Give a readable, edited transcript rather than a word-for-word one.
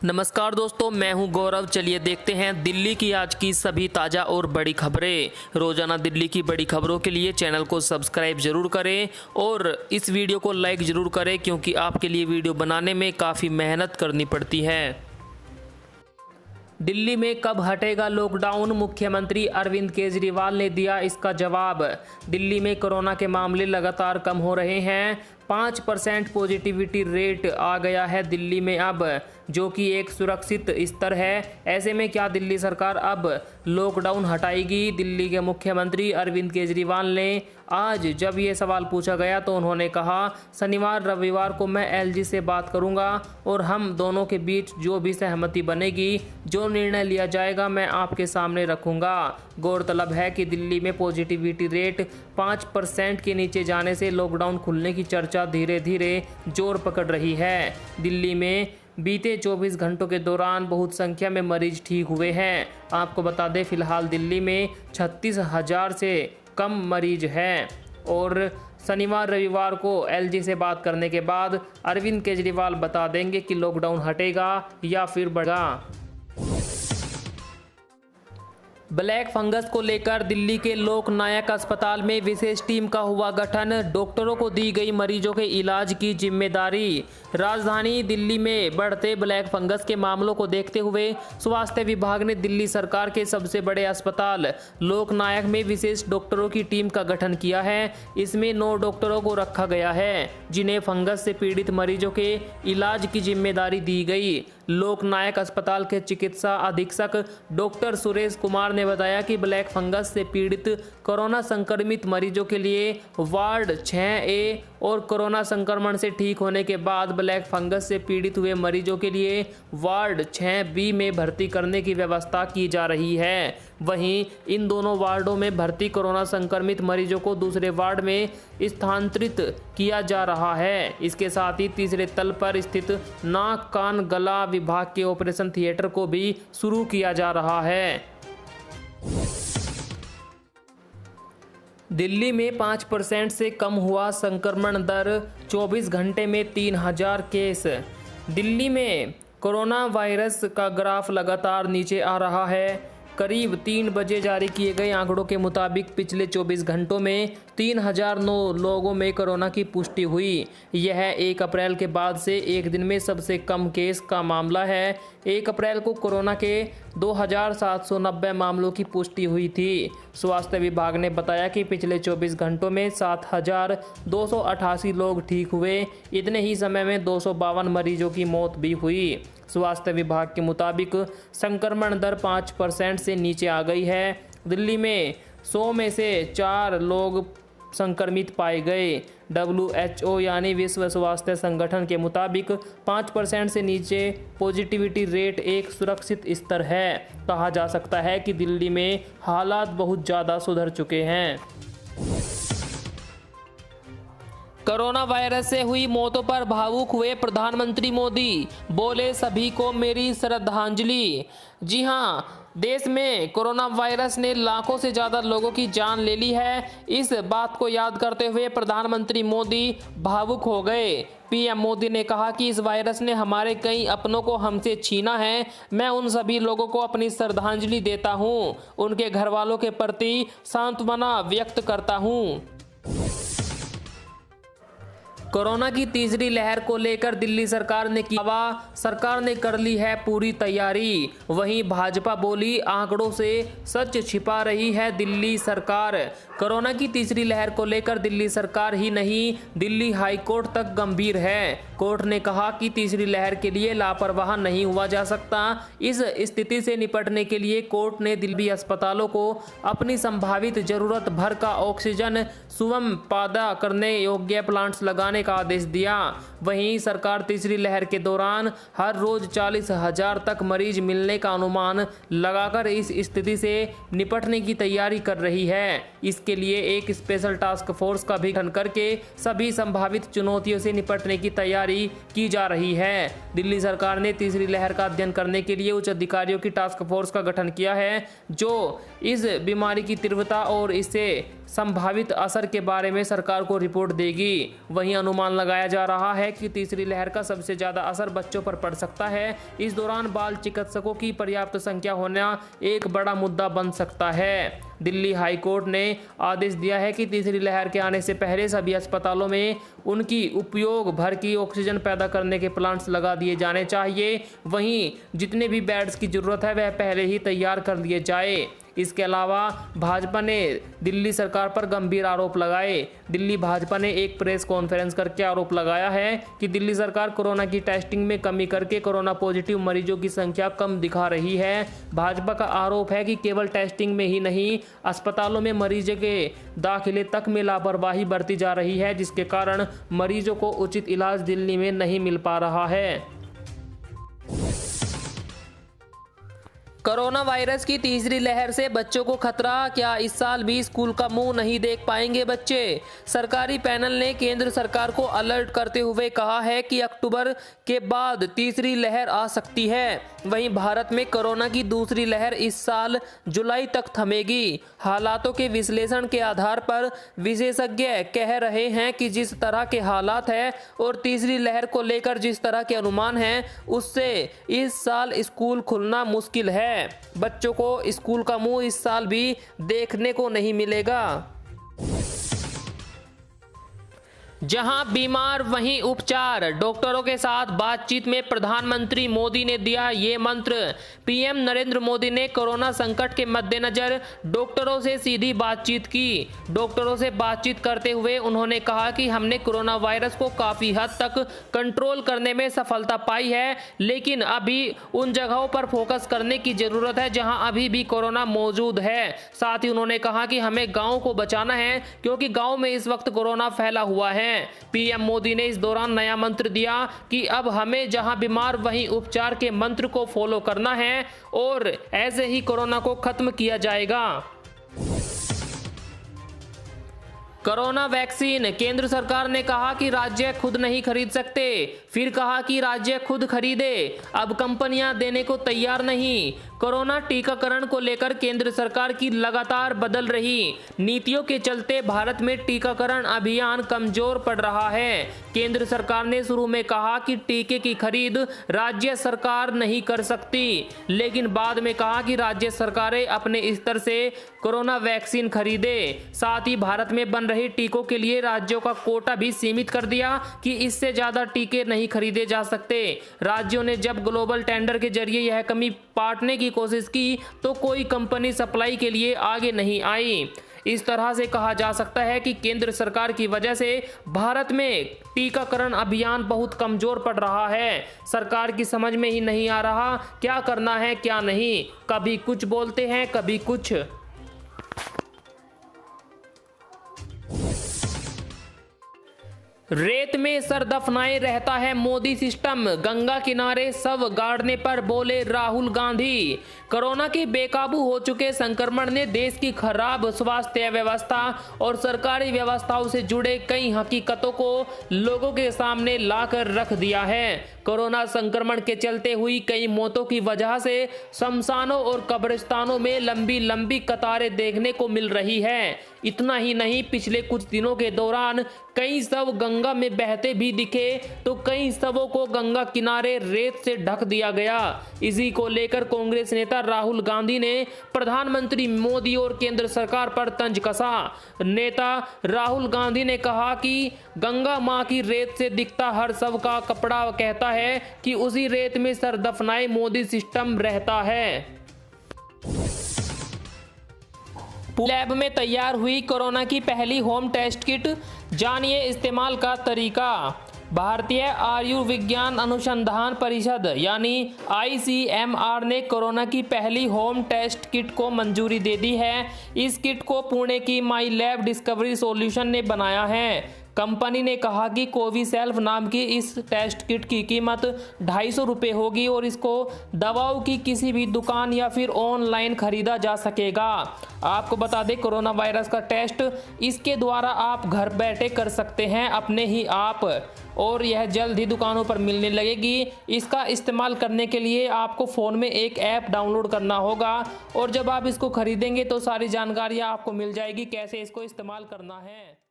नमस्कार दोस्तों, मैं हूं गौरव। चलिए देखते हैं दिल्ली की आज की सभी ताज़ा और बड़ी खबरें। रोजाना दिल्ली की बड़ी खबरों के लिए चैनल को सब्सक्राइब जरूर करें और इस वीडियो को लाइक ज़रूर करें, क्योंकि आपके लिए वीडियो बनाने में काफ़ी मेहनत करनी पड़ती है। दिल्ली में कब हटेगा लॉकडाउन? मुख्यमंत्री अरविंद केजरीवाल ने दिया इसका जवाब। दिल्ली में कोरोना के मामले लगातार कम हो रहे हैं। 5% पॉजिटिविटी रेट आ गया है दिल्ली में अब, जो कि एक सुरक्षित स्तर है। ऐसे में क्या दिल्ली सरकार अब लॉकडाउन हटाएगी? दिल्ली के मुख्यमंत्री अरविंद केजरीवाल ने आज जब ये सवाल पूछा गया तो उन्होंने कहा, शनिवार रविवार को मैं एलजी से बात करूंगा और हम दोनों के बीच जो भी सहमति बनेगी, जो निर्णय लिया जाएगा, मैं आपके सामने रखूंगा। गौरतलब है कि दिल्ली में पॉजिटिविटी रेट 5% के नीचे जाने से लॉकडाउन खुलने की चर्चा धीरे धीरे जोर पकड़ रही है। दिल्ली में बीते 24 घंटों के दौरान बहुत संख्या में मरीज ठीक हुए हैं। आपको बता दें, फिलहाल दिल्ली में 36,000 से कम मरीज हैं और शनिवार रविवार को एलजी से बात करने के बाद अरविंद केजरीवाल बता देंगे कि लॉकडाउन हटेगा या फिर बढ़ेगा। ब्लैक फंगस को लेकर दिल्ली के लोकनायक अस्पताल में विशेष टीम का हुआ गठन। डॉक्टरों को दी गई मरीजों के इलाज की जिम्मेदारी। राजधानी दिल्ली में बढ़ते ब्लैक फंगस के मामलों को देखते हुए स्वास्थ्य विभाग ने दिल्ली सरकार के सबसे बड़े अस्पताल लोकनायक में विशेष डॉक्टरों की टीम का गठन किया है। इसमें 9 डॉक्टरों को रखा गया है, जिन्हें फंगस से पीड़ित मरीजों के इलाज की जिम्मेदारी दी गई। लोकनायक अस्पताल के चिकित्सा अधीक्षक डॉक्टर सुरेश कुमार ने बताया कि ब्लैक फंगस से पीड़ित कोरोना संक्रमित मरीजों के लिए वार्ड 6A और कोरोना संक्रमण से ठीक होने के बाद ब्लैक फंगस से पीड़ित हुए मरीजों के लिए वार्ड 6B में भर्ती करने की व्यवस्था की जा रही है। वहीं इन दोनों वार्डों में भर्ती कोरोना संक्रमित मरीजों को दूसरे वार्ड में स्थानांतरित किया जा रहा है। इसके साथ ही तीसरे तल पर स्थित नाक कान गला विभाग के ऑपरेशन थिएटर को भी शुरू किया जा रहा है। दिल्ली में 5% से कम हुआ संक्रमण दर, 24 घंटे में 3000 केस। दिल्ली में कोरोना वायरस का ग्राफ लगातार नीचे आ रहा है। करीब 3 बजे जारी किए गए आंकड़ों के मुताबिक पिछले 24 घंटों में 3009 लोगों में कोरोना की पुष्टि हुई। यह 1 अप्रैल के बाद से एक दिन में सबसे कम केस का मामला है। 1 अप्रैल को कोरोना के 2790 मामलों की पुष्टि हुई थी। स्वास्थ्य विभाग ने बताया कि पिछले 24 घंटों में 7288 लोग ठीक हुए। इतने ही समय में 252 मरीजों की मौत भी हुई। स्वास्थ्य विभाग के मुताबिक संक्रमण दर 5% से नीचे आ गई है। दिल्ली में 100 में से 4 लोग संक्रमित पाए गए। WHO यानी विश्व स्वास्थ्य संगठन के मुताबिक 5% से नीचे पॉजिटिविटी रेट एक सुरक्षित स्तर है। कहा जा सकता है कि दिल्ली में हालात बहुत ज़्यादा सुधर चुके हैं। कोरोना वायरस से हुई मौतों पर भावुक हुए प्रधानमंत्री मोदी, बोले सभी को मेरी श्रद्धांजलि। जी हां, देश में कोरोना वायरस ने लाखों से ज़्यादा लोगों की जान ले ली है। इस बात को याद करते हुए प्रधानमंत्री मोदी भावुक हो गए। पीएम मोदी ने कहा कि इस वायरस ने हमारे कई अपनों को हमसे छीना है। मैं उन सभी लोगों को अपनी श्रद्धांजलि देता हूं, उनके घर वालों के प्रति सांत्वना व्यक्त करता हूं। कोरोना की तीसरी लहर को लेकर दिल्ली सरकार ने कर ली है पूरी तैयारी। वहीं भाजपा बोली, आंकड़ों से सच छिपा रही है दिल्ली सरकार। कोरोना की तीसरी लहर को लेकर दिल्ली सरकार ही नहीं, दिल्ली हाई कोर्ट तक गंभीर है। कोर्ट ने कहा कि तीसरी लहर के लिए लापरवाह नहीं हुआ जा सकता। इस स्थिति से निपटने के लिए कोर्ट ने दिल्ली अस्पतालों को अपनी संभावित जरूरत भर का ऑक्सीजन सुगम पैदा करने योग्य प्लांट्स लगाने का आदेश दिया। वहीं सरकार तीसरी लहर के दौरान हर रोज 40,000 तक मरीज मिलने का अनुमान लगाकर इस स्थिति से निपटने की तैयारी कर रही है। इसके लिए एक स्पेशल टास्क फोर्स का भी गठन करके सभी संभावित चुनौतियों से निपटने की तैयारी की जा रही है। दिल्ली सरकार ने तीसरी लहर का अध्ययन करने के लिए उच्च अधिकारियों की टास्क फोर्स का गठन किया है, जो इस बीमारी की तीव्रता और इससे संभावित असर के बारे में सरकार को रिपोर्ट देगी। वहीं अनुमान लगाया जा रहा है कि तीसरी लहर का सबसे ज्यादा असर बच्चों पर पड़ सकता है। इस दौरान बाल चिकित्सकों की पर्याप्त संख्या होना एक बड़ा मुद्दा बन सकता है। दिल्ली हाई कोर्ट ने आदेश दिया है कि तीसरी लहर के आने से पहले सभी अस्पतालों में उनकी उपयोग भर की ऑक्सीजन पैदा करने के प्लांट्स लगा दिए जाने चाहिए। वहीं जितने भी बेड्स की जरूरत है वह पहले ही तैयार कर लिए जाए। इसके अलावा भाजपा ने दिल्ली सरकार पर गंभीर आरोप लगाए। दिल्ली भाजपा ने एक प्रेस कॉन्फ्रेंस करके आरोप लगाया है कि दिल्ली सरकार कोरोना की टेस्टिंग में कमी करके कोरोना पॉजिटिव मरीजों की संख्या कम दिखा रही है। भाजपा का आरोप है कि केवल टेस्टिंग में ही नहीं, अस्पतालों में मरीजों के दाखिले तक में लापरवाही बरती जा रही है, जिसके कारण मरीजों को उचित इलाज दिल्ली में नहीं मिल पा रहा है। कोरोना वायरस की तीसरी लहर से बच्चों को खतरा, क्या इस साल भी स्कूल का मुंह नहीं देख पाएंगे बच्चे? सरकारी पैनल ने केंद्र सरकार को अलर्ट करते हुए कहा है कि अक्टूबर के बाद तीसरी लहर आ सकती है। वहीं भारत में कोरोना की दूसरी लहर इस साल जुलाई तक थमेगी। हालातों के विश्लेषण के आधार पर विशेषज्ञ कह रहे हैं कि जिस तरह के हालात हैं और तीसरी लहर को लेकर जिस तरह के अनुमान हैं, उससे इस साल स्कूल खुलना मुश्किल है। बच्चों को स्कूल का मुंह इस साल भी देखने को नहीं मिलेगा। जहां बीमार वहीं उपचार, डॉक्टरों के साथ बातचीत में प्रधानमंत्री मोदी ने दिया ये मंत्र। पीएम नरेंद्र मोदी ने कोरोना संकट के मद्देनजर डॉक्टरों से सीधी बातचीत की। डॉक्टरों से बातचीत करते हुए उन्होंने कहा कि हमने कोरोना वायरस को काफी हद तक कंट्रोल करने में सफलता पाई है, लेकिन अभी उन जगहों पर फोकस करने की जरूरत है जहां अभी भी कोरोना मौजूद है। साथ ही उन्होंने कहा कि हमें गाँव को बचाना है, क्योंकि गाँव में इस वक्त कोरोना फैला हुआ है। पीएम मोदी ने इस दौरान नया मंत्र दिया कि अब हमें जहां बीमार वहीं उपचार के मंत्र को फॉलो करना है और ऐसे ही कोरोना को खत्म किया जाएगा। कोरोना वैक्सीन, केंद्र सरकार ने कहा कि राज्य खुद नहीं खरीद सकते, फिर कहा कि राज्य खुद खरीदे। अब कंपनियां देने को तैयार नहीं। कोरोना टीकाकरण को लेकर केंद्र सरकार की लगातार बदल रही नीतियों के चलते भारत में टीकाकरण अभियान कमजोर पड़ रहा है। केंद्र सरकार ने शुरू में कहा कि टीके की खरीद राज्य सरकार नहीं कर सकती, लेकिन बाद में कहा कि राज्य सरकारें अपने स्तर से कोरोना वैक्सीन खरीदे। साथ ही भारत में बन रहे टीकों के लिए राज्यों का कोटा भी सीमित कर दिया कि इससे ज्यादा टीके नहीं खरीदे जा सकते। राज्यों ने जब ग्लोबल टेंडर के जरिए यह कमी पाटने की कोशिश की तो कोई कंपनी सप्लाई के लिए आगे नहीं आई। इस तरह से कहा जा सकता है कि केंद्र सरकार की वजह से भारत में टीकाकरण अभियान बहुत कमजोर पड़ रहा है। सरकार की समझ में ही नहीं आ रहा क्या करना है क्या नहीं, कभी कुछ बोलते हैं कभी कुछ। रेत में सर दफनाए रहता है मोदी सिस्टम, गंगा किनारे शव गाड़ने पर बोले राहुल गांधी। कोरोना के बेकाबू हो चुके संक्रमण ने देश की खराब स्वास्थ्य व्यवस्था और सरकारी व्यवस्थाओं से जुड़े कई हकीकतों को लोगों के सामने लाकर रख दिया है। कोरोना संक्रमण के चलते हुई कई मौतों की वजह से शमशानों और कब्रिस्तानों में लंबी लंबी कतारें देखने को मिल रही है। इतना ही नहीं, पिछले कुछ दिनों के दौरान कई शव गंगा में बहते भी दिखे तो कई शवों को गंगा किनारे रेत से ढक दिया गया। इसी को लेकर कांग्रेस नेता राहुल गांधी ने प्रधानमंत्री मोदी और केंद्र सरकार पर तंज कसा। नेता राहुल गांधी ने कहा कि गंगा मां की रेत से दिखता हर शव का कपड़ा कहता है कि उसी रेत में सर दफनाए मोदी सिस्टम रहता है। लैब में तैयार हुई कोरोना की पहली होम टेस्ट किट, जानिए इस्तेमाल का तरीका। भारतीय आयुर्विज्ञान अनुसंधान परिषद यानी ICMR ने कोरोना की पहली होम टेस्ट किट को मंजूरी दे दी है। इस किट को पुणे की माई लैब डिस्कवरी सॉल्यूशन ने बनाया है। कंपनी ने कहा कि कोविसेल्फ नाम की इस टेस्ट किट की कीमत 250 रुपये होगी और इसको दवाओं की किसी भी दुकान या फिर ऑनलाइन खरीदा जा सकेगा। आपको बता दें, कोरोना वायरस का टेस्ट इसके द्वारा आप घर बैठे कर सकते हैं अपने ही आप, और यह जल्द ही दुकानों पर मिलने लगेगी। इसका इस्तेमाल करने के लिए आपको फ़ोन में एक ऐप डाउनलोड करना होगा और जब आप इसको खरीदेंगे तो सारी जानकारियाँ आपको मिल जाएगी कैसे इसको इस्तेमाल करना है।